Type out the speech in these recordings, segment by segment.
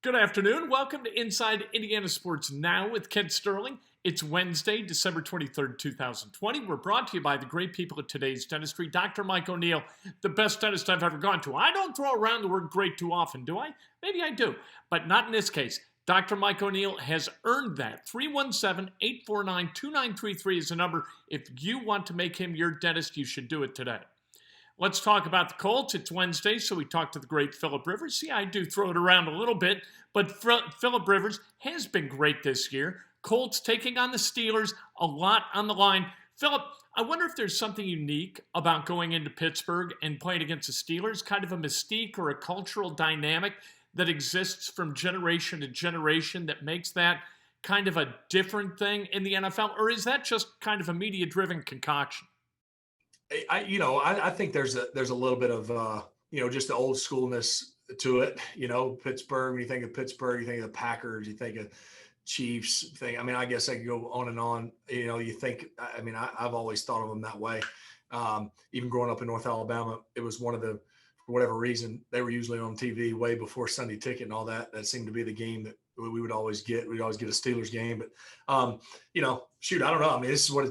Good afternoon. Welcome to Inside Indiana Sports Now with Ken Sterling. It's Wednesday, December 23rd, 2020. We're brought to you by the great people at Today's Dentistry. Dr. Mike O'Neill, the best dentist I've ever gone to. I don't throw around the word great too often, do I? Maybe I do, but not in this case. Dr. Mike O'Neill has earned that. 317-849-2933 is the number. If you want to make him your dentist, you should do it today. Let's talk about the Colts. It's Wednesday, so we talked to the great Philip Rivers. See, I do throw it around a little bit, but Philip Rivers has been great this year. Colts taking on the Steelers, a lot on the line. Philip, I wonder if there's something unique about going into Pittsburgh and playing against the Steelers, kind of a mystique or a cultural dynamic that exists from generation to generation that makes that kind of a different thing in the NFL, or is that just kind of a media-driven concoction? I think there's a little bit of just the old schoolness to it. Pittsburgh. When you think of Pittsburgh, you think of the Packers, you think of Chiefs. I guess I could go on and on. You think. I've always thought of them that way. Even growing up in North Alabama, it was one of the, for whatever reason, they were usually on TV way before Sunday Ticket and all that. That seemed to be the game that we would always get. We'd always get a Steelers game, but shoot, I don't know. I mean, these are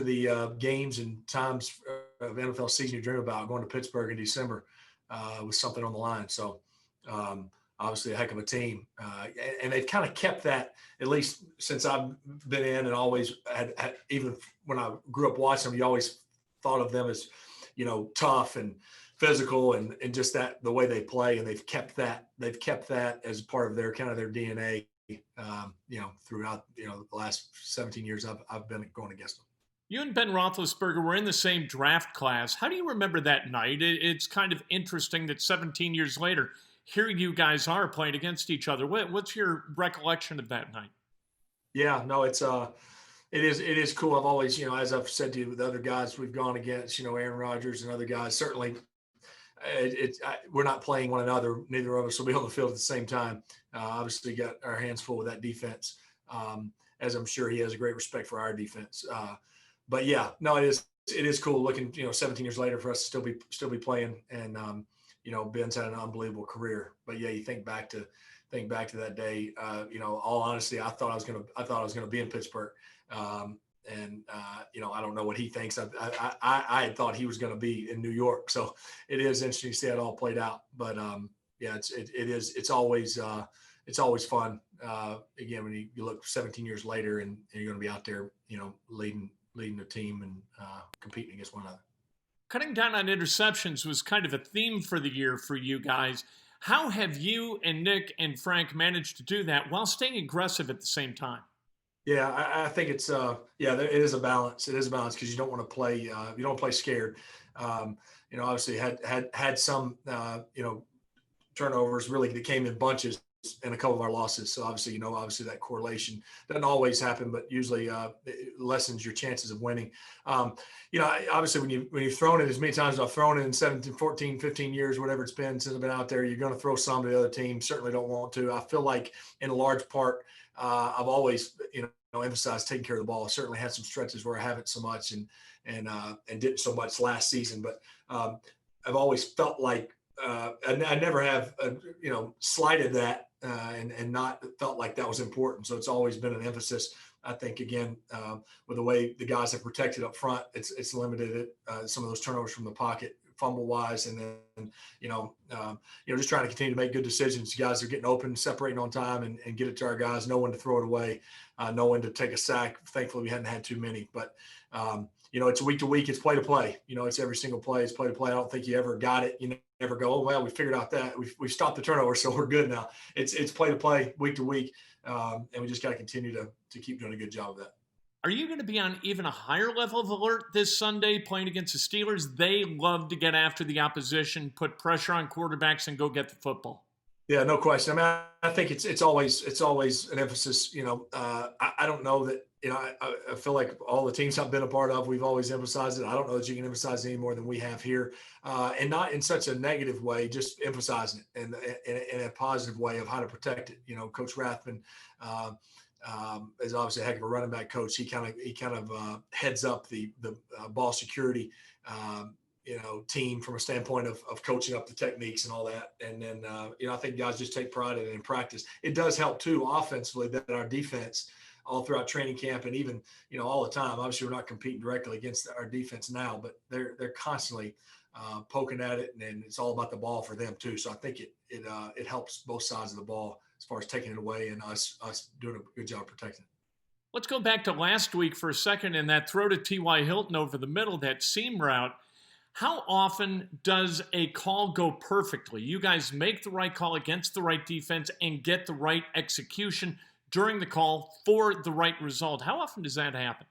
the games and times of NFL season you dream about, going to Pittsburgh in December with something on the line. So obviously a heck of a team, and they've kind of kept that, at least since I've been in, and always had even when I grew up watching them, you always thought of them as tough and physical and just that the way they play, and they've kept that as part of their kind of their DNA throughout the last 17 years I've been going against them. You and Ben Roethlisberger were in the same draft class. How do you remember that night? It's kind of interesting that 17 years later, here you guys are playing against each other. What's your recollection of that night? Yeah, no, it is cool. I've always, as I've said to you, with other guys we've gone against, Aaron Rodgers and other guys, certainly we're not playing one another. Neither of us will be on the field at the same time. Obviously, got our hands full with that defense, as I'm sure he has a great respect for our defense. But yeah, no, it is cool looking. 17 years later for us to still be playing, and Ben's had an unbelievable career. But yeah, you think back to that day. All honesty, I thought I was gonna be in Pittsburgh. I don't know what he thinks. I had thought he was going to be in New York, so it is interesting to see how it all played out. But yeah, it's always fun. Again, when you look 17 years later and you're going to be out there, leading the team and competing against one another. Cutting down on interceptions was kind of a theme for the year for you guys. How have you and Nick and Frank managed to do that while staying aggressive at the same time? Yeah, I think it's it is a balance. It is a balance because you don't want to play you don't play scared. Obviously had some turnovers really that came in bunches in a couple of our losses. So obviously that correlation doesn't always happen, but usually it lessens your chances of winning. Obviously when you've thrown it as many times as I've thrown it in 17, 14, 15 years, whatever it's been since I've been out there, you're going to throw some to the other team. Certainly don't want to. I feel like in a large part, I've always, emphasized taking care of the ball. I certainly had some stretches where I haven't so much and didn't so much last season, but I've always felt like I never have, slighted that and not felt like that was important. So it's always been an emphasis. I think again, with the way the guys have protected up front, it's limited it, some of those turnovers from the pocket, fumble wise, and then just trying to continue to make good decisions. Guys are getting open, separating on time, and get it to our guys. No one to throw it away, no one to take a sack. Thankfully, we hadn't had too many, but it's week to week. It's play to play. It's every single play. It's play to play. I don't think you ever got it. You never go, oh well, we figured out that we've stopped the turnover, so we're good now. It's play to play, week to week, and we just got to continue to keep doing a good job of that. Are you going to be on even a higher level of alert this Sunday playing against the Steelers? They love to get after the opposition, put pressure on quarterbacks, and go get the football. Yeah, no question. I think it's always an emphasis. I don't know that. I feel like all the teams I've been a part of, we've always emphasized it. I don't know that you can emphasize it any more than we have here, and not in such a negative way. Just emphasizing it and in a positive way of how to protect it. Coach Rathman is obviously a heck of a running back coach. He kind of heads up the ball security team from a standpoint of coaching up the techniques and all that. And then, I think guys just take pride in it in practice. It does help too offensively that our defense all throughout training camp and even, all the time, obviously we're not competing directly against our defense now, but they're constantly poking at it, and it's all about the ball for them too. So I think it helps both sides of the ball as far as taking it away and us doing a good job protecting it. Let's go back to last week for a second and that throw to T.Y. Hilton over the middle, that seam route. How often does a call go perfectly? You guys make the right call against the right defense and get the right execution during the call for the right result. How often does that happen?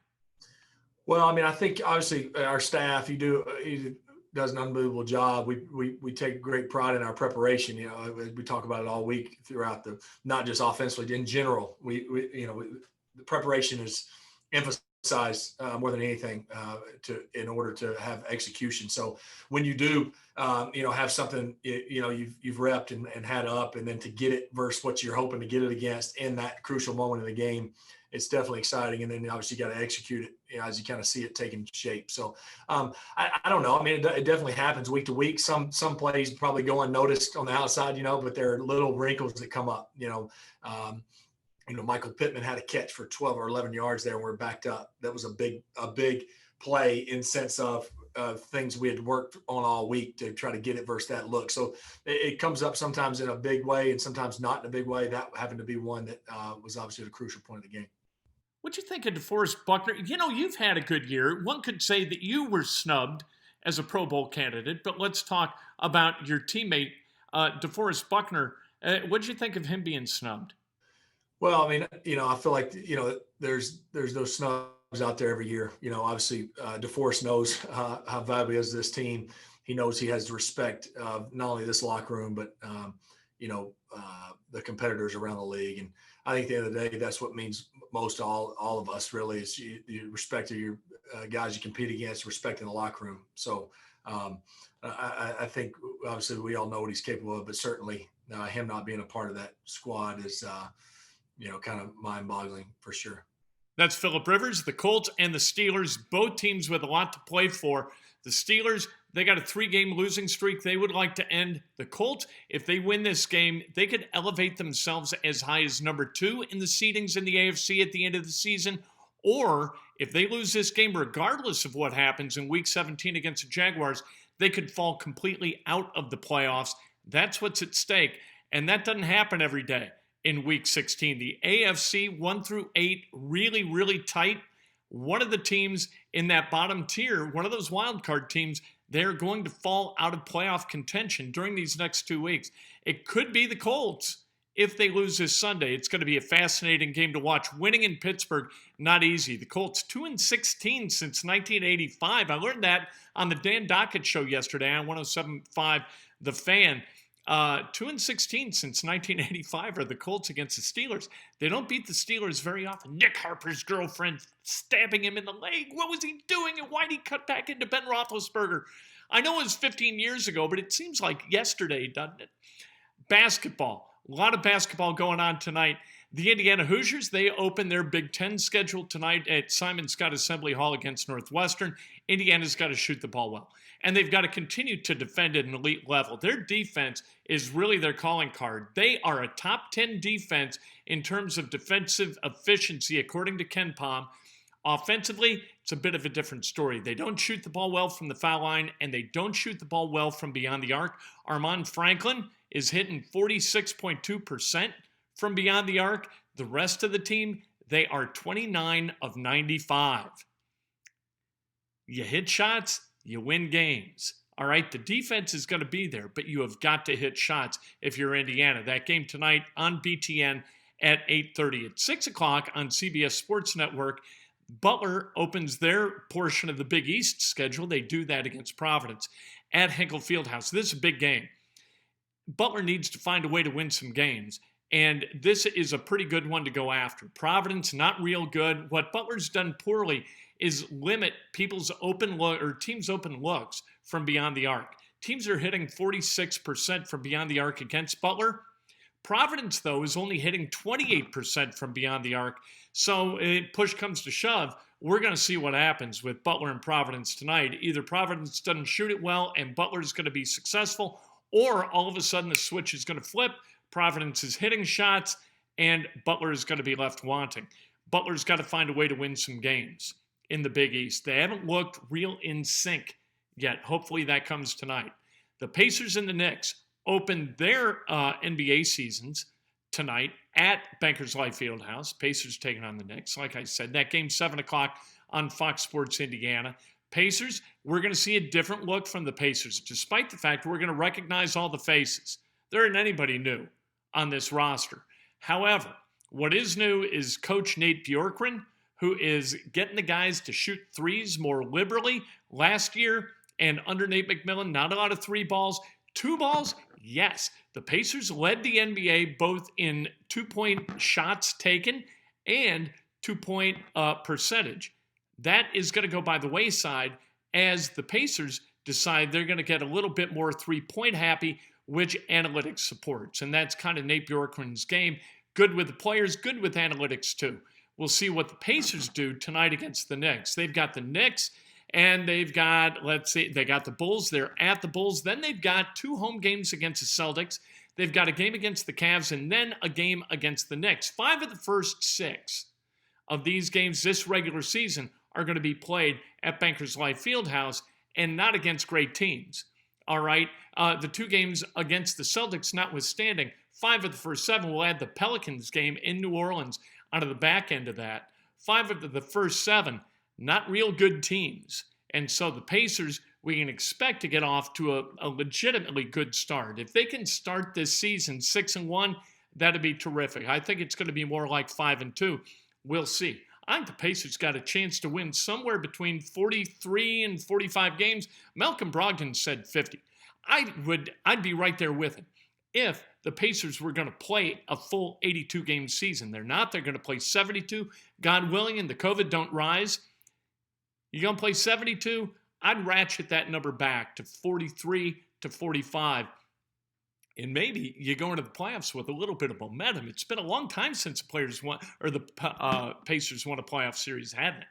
Well, I think obviously our staff, he does an unbelievable job. We take great pride in our preparation. We talk about it all week throughout not just offensively, in general. The preparation is emphasized more than anything in order to have execution. So when you do, have something, you've repped and had up, and then to get it versus what you're hoping to get it against in that crucial moment of the game, it's definitely exciting. And then obviously you got to execute it, as you kind of see it taking shape. So I don't know. It definitely happens week to week. Some plays probably go unnoticed on the outside, but there are little wrinkles that come up, Michael Pittman had a catch for 12 or 11 yards there, and we're backed up. That was a big play in sense of things we had worked on all week to try to get it versus that look. So it comes up sometimes in a big way and sometimes not in a big way. That happened to be one that was obviously the crucial point of the game. What'd you think of DeForest Buckner? You've had a good year. One could say that you were snubbed as a Pro Bowl candidate, but let's talk about your teammate, DeForest Buckner. What'd you think of him being snubbed? Well, I feel like, there's those snubs out there every year. Obviously, DeForest knows how valuable he is to this team. He knows he has the respect of not only this locker room, but, the competitors around the league. And I think at the end of the day, that's what means most to all of us, really, is you respect your guys you compete against, respect in the locker room. So I think, obviously, we all know what he's capable of, but certainly him not being a part of that squad is kind of mind-boggling for sure. That's Philip Rivers, the Colts, and the Steelers, both teams with a lot to play for. The Steelers, they got a 3-game losing streak they would like to end. The Colts, if they win this game, they could elevate themselves as high as number 2 in the seedings in the AFC at the end of the season. Or if they lose this game, regardless of what happens in Week 17 against the Jaguars, they could fall completely out of the playoffs. That's what's at stake, and that doesn't happen every day. In Week 16, the AFC 1-8, really, really tight. One of the teams in that bottom tier, one of those wild card teams, they're going to fall out of playoff contention during these next 2 weeks. It could be the Colts if they lose this Sunday. It's going to be a fascinating game to watch. Winning in Pittsburgh, not easy. The Colts 2-16 since 1985. I learned that on the Dan Dockett show yesterday on 107.5 The Fan. 2-16 since 1985 are the Colts against the Steelers. They don't beat the Steelers very often. Nick Harper's girlfriend stabbing him in the leg. What was he doing? And why did he cut back into Ben Roethlisberger? I know it was 15 years ago, but it seems like yesterday, doesn't it? Basketball. A lot of basketball going on tonight. The Indiana Hoosiers, they open their Big Ten schedule tonight at Simon Scott Assembly Hall against Northwestern. Indiana's got to shoot the ball well. And they've got to continue to defend at an elite level. Their defense is really their calling card. They are a top 10 defense in terms of defensive efficiency, according to Ken Pom. Offensively, it's a bit of a different story. They don't shoot the ball well from the foul line, and they don't shoot the ball well from beyond the arc. Armand Franklin is hitting 46.2% from beyond the arc. The rest of the team, they are 29 of 95. You hit shots, you win games. All right, the defense is going to be there, but you have got to hit shots if you're Indiana. That game tonight on BTN at 8:30. At 6 o'clock on CBS Sports Network, Butler opens their portion of the Big East schedule. They do that against Providence at Hinkle Fieldhouse. This is a big game. Butler needs to find a way to win some games, and this is a pretty good one to go after. Providence, not real good. What Butler's done poorly is limit people's open look or teams' open looks from beyond the arc. Teams are hitting 46% from beyond the arc against Butler. Providence, though, is only hitting 28% from beyond the arc. So push comes to shove. we're going to see what happens with Butler and Providence tonight. Either Providence doesn't shoot it well and Butler is going to be successful, or all of a sudden the switch is going to flip. Providence is hitting shots and Butler is going to be left wanting. Butler's got to find a way to win some games in the Big East. They haven't looked real in sync yet. Hopefully that comes tonight. The Pacers and the Knicks open their NBA seasons tonight at Bankers Life Fieldhouse. Pacers taking on the Knicks. Like I said, that game 7 o'clock on Fox Sports Indiana. Pacers, we're going to see a different look from the Pacers, despite the fact we're going to recognize all the faces. There isn't anybody new on this roster. However, what is new is Coach Nate Bjorkgren, who is getting the guys to shoot threes more liberally. Last year, and under Nate McMillan, not a lot of 3 balls. 2 balls, yes. The Pacers led the NBA both in 2-point shots taken and 2-point percentage. That is going to go by the wayside as the Pacers decide they're going to get a little bit more 3-point happy, which analytics supports. And that's kind of Nate Bjorkgren's game. Good with the players, good with analytics too. We'll see what the Pacers do tonight against the Knicks. They've got the Knicks, and they've got, they got the Bulls. They're at the Bulls. Then they've got 2 home games against the Celtics. They've got a game against the Cavs and then a game against the Knicks. 5 of the first 6 of these games this regular season are going to be played at Bankers Life Fieldhouse and not against great teams. All right. The 2 games against the Celtics notwithstanding, 5 of the first 7 will add the Pelicans game in New Orleans onto the back end of that. 5 of the first 7, not real good teams. And so the Pacers, we can expect to get off to a legitimately good start. If they can start this season 6-1, that'd be terrific. I think it's going to be more like 5-2. We'll see. I think the Pacers got a chance to win somewhere between 43 and 45 games. Malcolm Brogdon said 50. I'd be right there with him if the Pacers were going to play a full 82-game season. They're not. They're going to play 72. God willing, and the COVID don't rise. You're going to play 72? I'd ratchet that number back to 43 to 45. And maybe you go into the playoffs with a little bit of momentum. It's been a long time since the Pacers won a playoff series, hadn't it?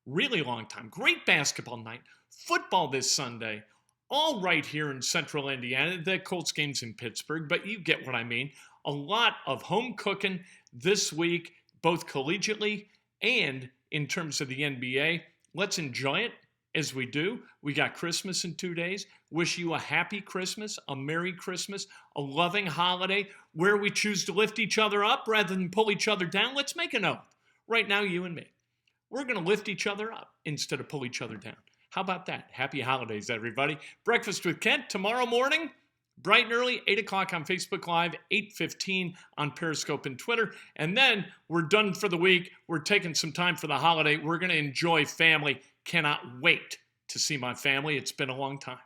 Really long time. Great basketball night. Football this Sunday. All right here in central Indiana. The Colts game's in Pittsburgh, but you get what I mean. A lot of home cooking this week, both collegiately and in terms of the NBA. Let's enjoy it as we do. We got Christmas in 2 days. Wish you a happy Christmas, a Merry Christmas, a loving holiday where we choose to lift each other up rather than pull each other down. Let's make an oath. Right now, you and me. We're going to lift each other up instead of pull each other down. How about that? Happy holidays, everybody. Breakfast with Kent tomorrow morning, bright and early, 8 o'clock on Facebook Live, 8:15 on Periscope and Twitter. And then we're done for the week. We're taking some time for the holiday. We're going to enjoy family. Cannot wait to see my family. It's been a long time.